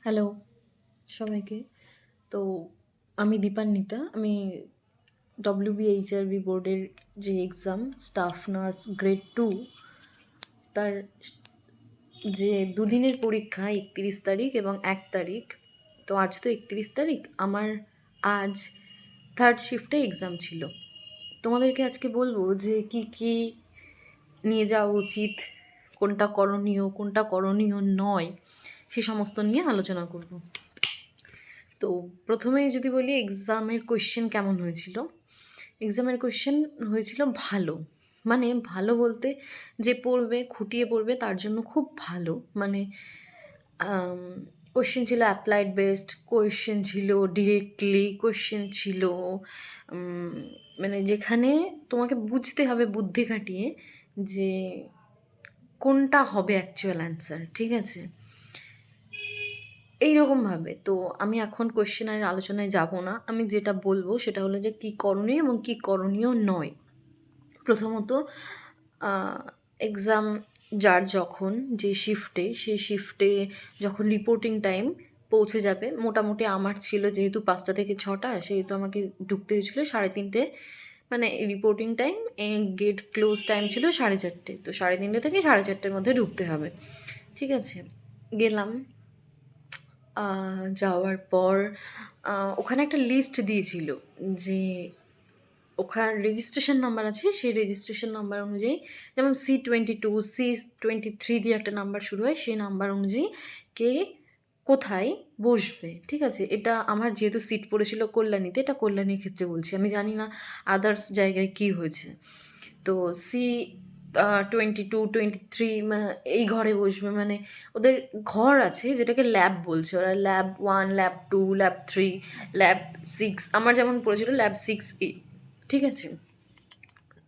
Hello সবাইকে। তো আমি দীপান্বিতা। আমি WBHRB বোর্ডের যে এক্সাম স্টাফ নার্স গ্রেড 2 তার যে দুদিনের পরীক্ষা 31 তারিখ এবং 1 তারিখ। তো আজ তো 31 তারিখ, আমার আজ থার্ড শিফটে এক্সাম ছিল। তোমাদেরকে আজকে বলবো যে কি কি নিয়ে যাওয়া উচিত, কোনটা করণীয় নয়, সে সমস্ত নিয়ে আলোচনা করব। তো প্রথমেই যদি বলি এক্সামের কোয়েশ্চেন কেমন হয়েছিল। এক্সামের কোয়েশ্চেন হয়েছিল ভালো, মানে ভালো বলতে যে পড়বে, খুঁটিয়ে পড়বে তার জন্য খুব ভালো। মানে কোয়েশ্চেন ছিল অ্যাপ্লাইড বেসড, কোয়েশ্চেন ছিল ডিরেক্টলি, কোয়েশ্চেন ছিল মানে যেখানে তোমাকে বুঝতে হবে বুদ্ধি খাটিয়ে যে কোনটা হবে অ্যাকচুয়াল অ্যান্সার, ঠিক আছে? এইরকমভাবে। তো আমি এখন কোয়েশ্চেনের আলোচনায় যাব না, আমি যেটা বলবো সেটা হলো যে কী করণীয় এবং কী করণীয় নয়। প্রথমত এক্সাম যার যখন যে শিফটে, সেই শিফটে যখন রিপোর্টিং টাইম পৌঁছে যাবে, মোটামুটি আমার ছিল যেহেতু 5টা থেকে 6টা, সেহেতু আমাকে ঢুকতে হয়েছিলো 3:30, মানে reporting time, gate close time ছিল 4:30। তো 3:30 থেকে 4:30 মধ্যে ঢুকতে হবে, ঠিক আছে? গেলাম। যাওয়ার পর ওখানে একটা লিস্ট দিয়েছিল যে ওখানে রেজিস্ট্রেশন নাম্বার আছে, সেই রেজিস্ট্রেশন নাম্বার অনুযায়ী, যেমন C22, C23 দিয়ে একটা নাম্বার শুরু হয়, সেই নাম্বার অনুযায়ী কে কোথায় বসবে, ঠিক আছে? এটা আমার যেহেতু সিট পড়েছিল কল্যাণীতে, এটা কল্যাণীর ক্ষেত্রে বলছি, আমি জানি না আদার্স জায়গায় কী হয়েছে। তো C22, 23 এই ঘরে বসবে, মানে ওদের ঘর আছে যেটাকে ল্যাব বলছে ওরা, ল্যাব 1, ল্যাব 2, ল্যাব 3, ল্যাব 6, আমার যেমন পড়েছিল ল্যাব 6A, ঠিক আছে?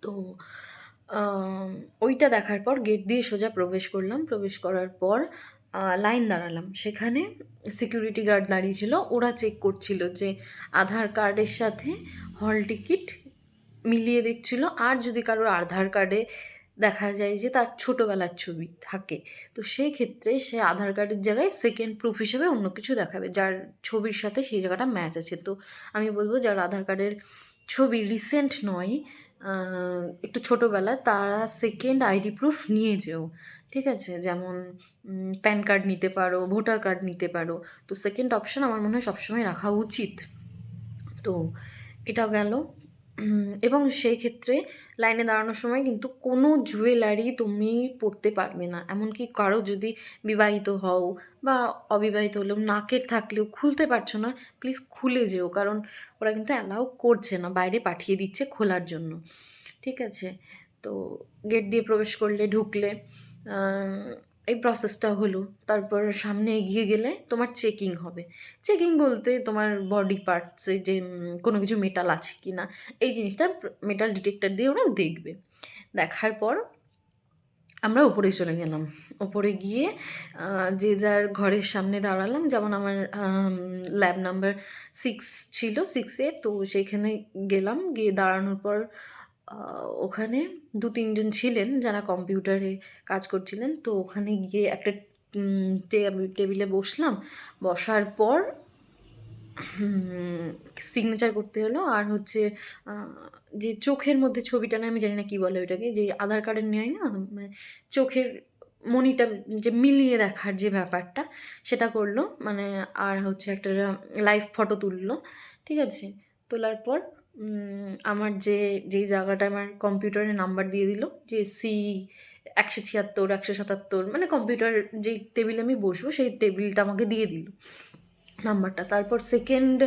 তো ওইটা দেখার পর গেট দিয়ে সোজা প্রবেশ করলাম। প্রবেশ করার পর লাইন দাঁড়ালাম, সেখানে সিকিউরিটি গার্ড দাঁড়িয়েছিল, ওরা চেক করছিল যে আধার কার্ডের সাথে হল টিকিট মিলিয়ে দেখছিল, আর যদি কারোর আধার কার্ডে দেখা যায় যে তার ছোটোবেলার ছবি থাকে, তো সেই ক্ষেত্রে সে আধার কার্ডের জায়গায় সেকেন্ড প্রুফ হিসেবে অন্য কিছু দেখাবে যার ছবির সাথে সেই জায়গাটা ম্যাচ আছে। তো আমি বলবো যার আধার কার্ডের ছবি রিসেন্ট নয়, একটু ছোটোবেলা, তারা সেকেন্ড আইডি প্রুফ নিয়ে যেও, ঠিক আছে? যেমন প্যান কার্ড নিতে পারো, ভোটার কার্ড নিতে পারো। তো সেকেন্ড অপশান আমার মনে হয় সবসময় রাখা উচিত। তো এটা গেল। এবং সেই ক্ষেত্রে লাইনে দাঁড়ানোর সময় কিন্তু কোনো জুয়েলারি তুমি পরতে পারবে না, এমনকি কারো যদি বিবাহিত হও বা অবিবাহিত হলেও নাকের থাকলেও খুলতে পারছো না, প্লিজ খুলে যেও, কারণ ওরা কিন্তু অ্যালাউ করছে না, বাইরে পাঠিয়ে দিচ্ছে খোলার জন্য, ঠিক আছে? তো গেট দিয়ে প্রবেশ করলে, ঢুকলে এই প্রসেসটা হলো। তারপর সামনে এগিয়ে গেলে তোমার চেকিং হবে। চেকিং বলতে তোমার বডি পার্টসে যে কোনো কিছু মেটাল আছে কি না, এই জিনিসটা মেটাল ডিটেক্টর দিয়ে ওরা দেখবে। দেখার পর আমরা ওপরে চলে গেলাম। ওপরে গিয়ে যে যার ঘরের সামনে দাঁড়ালাম, যেমন আমার ল্যাব নাম্বার 6 ছিল, 6A। তো সেইখানে গেলাম, গিয়ে দাঁড়ানোর পর ওখানে 2-3 জন ছিলেন যারা কম্পিউটারে কাজ করছিলেন। তো ওখানে গিয়ে একটা টেবিলে বসলাম। বসার পর সিগনেচার করতে হলো, আর হচ্ছে যে চোখের মধ্যে ছবিটা না, আমি জানি না কী বলে ওইটাকে, যে আধার কার্ডের নেয় না, মানে চোখের মনিটা যে মিলিয়ে দেখার যে ব্যাপারটা, সেটা করলো, মানে আর হচ্ছে একটা লাইভ ফটো তুললো, ঠিক আছে? তোলার পর আমার যেই জায়গাটা আমার কম্পিউটারে নাম্বার দিয়ে দিল, যে C176, 177, মানে কম্পিউটার যেই টেবিলে আমি বসবো সেই টেবিলটা আমাকে দিয়ে দিল নাম্বারটা। তারপর সেকেন্ড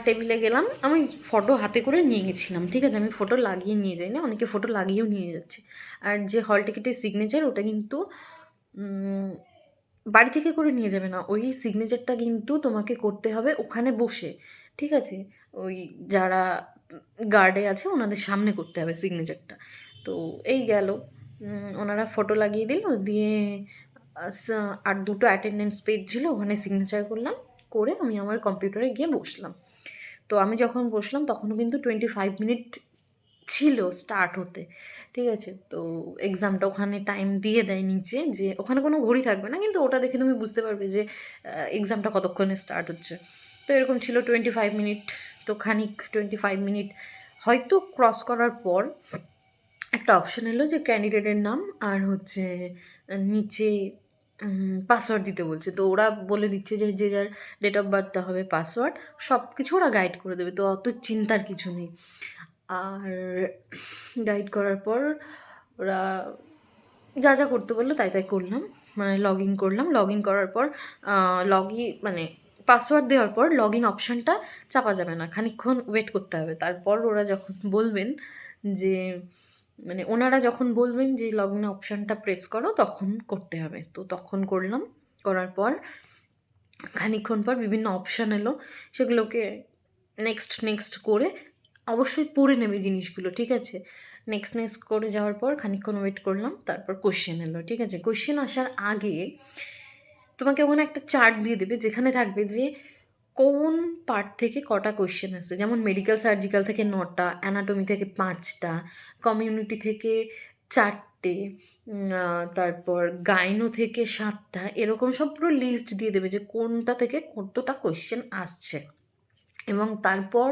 টেবিলে গেলাম। আমি ফটো হাতে করে নিয়ে গেছিলাম, ঠিক আছে? আমি ফটো লাগিয়ে নিয়ে যাই না, অনেকে ফটো লাগিয়েও নিয়ে যাচ্ছে। আর যে হল টিকিটের সিগনেচার, ওটা কিন্তু বাড়ি থেকে করে নিয়ে যাবে না, ওই সিগনেচারটা কিন্তু তোমাকে করতে হবে ওখানে বসে, ঠিক আছে? ওই যারা গার্ডে আছে ওনাদের সামনে করতে হবে সিগনেচারটা। তো এই গেল, ওনারা ফটো লাগিয়ে দিল, দিয়ে আর 2টো অ্যাটেন্ডেন্স পেজ ছিল, ওখানে সিগনেচার করলাম, করে আমি আমার কম্পিউটারে গিয়ে বসলাম। তো আমি যখন বসলাম তখনও কিন্তু 25 মিনিট ছিল স্টার্ট হতে, ঠিক আছে? তো এক্সামটা ওখানে টাইম দিয়ে দেয় নিচে, যে ওখানে কোনো ঘড়ি থাকবে না, কিন্তু ওটা দেখে তুমি বুঝতে পারবে যে এক্সামটা কতক্ষণে স্টার্ট হচ্ছে। তো এরকম ছিল 25 মিনিট। তো খানিক 25 মিনিট হয়তো ক্রস করার পর একটা অপশন এলো যে ক্যান্ডিডেটের নাম আর হচ্ছে নিচে পাসওয়ার্ড দিতে বলছে। তো ওরা বলে দিচ্ছে যে যে যার ডেট অফ বার্থটা হবে পাসওয়ার্ড, সব কিছু ওরা গাইড করে দেবে, তো অত চিন্তার কিছু নেই। আর গাইড করার পর ওরা যা যা করতে বললো তাই তাই করলাম, মানে লগ ইন করলাম। লগ ইন করার পর মানে পাসওয়ার্ড দেওয়ার পর লগ ইন অপশানটা চাপা যাবে না, খানিকক্ষণ ওয়েট করতে হবে। তারপর ওরা যখন বলবেন যে মানে ওনারা যখন বলবেন যে লগ ইন অপশানটা প্রেস করো, তখন করতে হবে। তো তখন করলাম, করার পর খানিকক্ষণ পর বিভিন্ন অপশান এলো, সেগুলোকে নেক্সট নেক্সট করে অবশ্যই পড়ে নেবে জিনিসগুলো, ঠিক আছে? নেক্সট নেক্সট করে যাওয়ার পর খানিকক্ষণ ওয়েট করলাম, তারপর কোশ্চেন এলো, ঠিক আছে? কোশ্চেন আসার আগে তোমাকে ওখানে একটা চার্ট দিয়ে দেবে, যেখানে থাকবে যে কোন পার্ট থেকে কটা কোয়েশ্চেন আসছে। যেমন মেডিকেল সার্জিক্যাল থেকে 9টা, অ্যানাটমি থেকে 5টা, কমিউনিটি থেকে 4টে, তারপর গাইনো থেকে 7টা, এরকম সব পুরো লিস্ট দিয়ে দেবে যে কোনটা থেকে কতটা কোয়েশ্চেন আসছে। এবং তারপর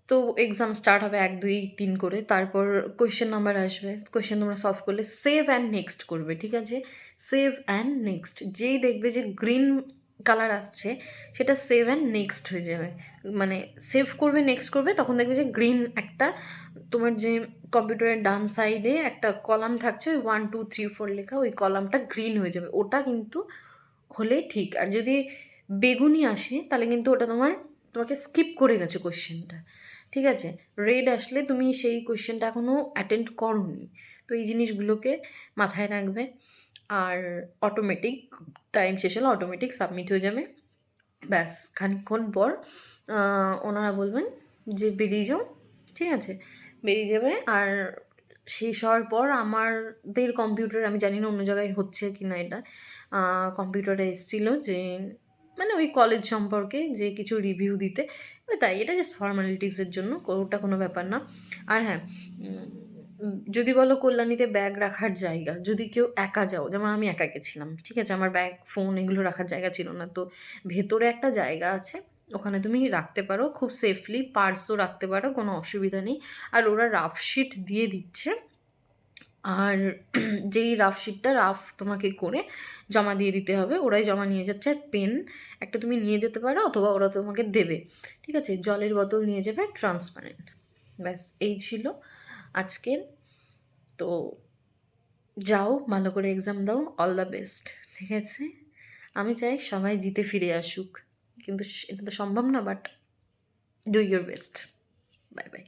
তো এক্সাম স্টার্ট হবে 1 2 3 করে, তারপর কোয়েশ্চেন নাম্বার আসবে, কোয়েশ্চেন তোমরা সলভ করলে সেভ অ্যান্ড নেক্সট করবে, ঠিক আছে? সেভ অ্যান্ড নেক্সট, যেই দেখবে যে গ্রিন কালার আসছে সেটা সেভ অ্যান্ড নেক্সট হয়ে যাবে। মানে সেভ করবে, নেক্সট করবে, তখন দেখবে যে গ্রিন একটা তোমার যে কম্পিউটারের ডান সাইডে একটা কলাম থাকছে, 1 2 3 4 লেখা, ওই কলামটা গ্রিন হয়ে যাবে, ওটা কিন্তু হলে ঠিক। আর যদি বেগুনি আসে তাহলে কিন্তু ওটা তোমাকে স্কিপ করে গেছে কোয়েশ্চেনটা, ঠিক আছে? রেড আসলে তুমি সেই কোয়েশ্চেনটা এখনও অ্যাটেন্ড করোনি। তো এই জিনিসগুলোকে মাথায় রাখবে। আর অটোমেটিক টাইম শেষ হলে অটোমেটিক সাবমিট হয়ে যাবে। ব্যাস খানিকক্ষণ পর ওনারা বলবেন যে বেরিয়ে যাও, ঠিক আছে? বেরিয়ে যাবে। আর শেষ হওয়ার পর আমাদের কম্পিউটার, আমি জানি না অন্য জায়গায় হচ্ছে কি না এটা, কম্পিউটারে এসেছিলো যে মানে ওই কলেজ সম্পর্কে যে কিছু রিভিউ দিতে, তাই এটা জাস্ট ফর্মালিটিসের জন্য, ওটা কোনো ব্যাপার না। আর হ্যাঁ, যদি বলো কল্যাণীতে ব্যাগ রাখার জায়গা, যদি কেউ একা যাও, যেমন আমি একা গেছিলাম, ঠিক আছে? আমার ব্যাগ ফোন এগুলো রাখার জায়গা ছিল না, তো ভেতরে একটা জায়গা আছে, ওখানে তুমি রাখতে পারো খুব সেফলি, পার্সও রাখতে পারো, কোনো অসুবিধা নেই। আর ওরা রাফ শিট দিয়ে দিচ্ছে, আর যেই রাফ শিটটা তোমাকে করে জমা দিয়ে দিতে হবে, ওরাই জমা নিয়ে যাচ্ছে। আর পেন একটা তুমি নিয়ে যেতে পারো, অথবা ওরা তোমাকে দেবে, ঠিক আছে? জলের বোতল নিয়ে যাবে ট্রান্সপারেন্ট। ব্যাস এই ছিল আজকের। তো যাও, ভালো করে এক্সাম দাও, অল দ্য বেস্ট, ঠিক আছে? আমি চাই সবাই জিতে ফিরে আসুক, কিন্তু এটা তো সম্ভব না, but do your best. Bye bye.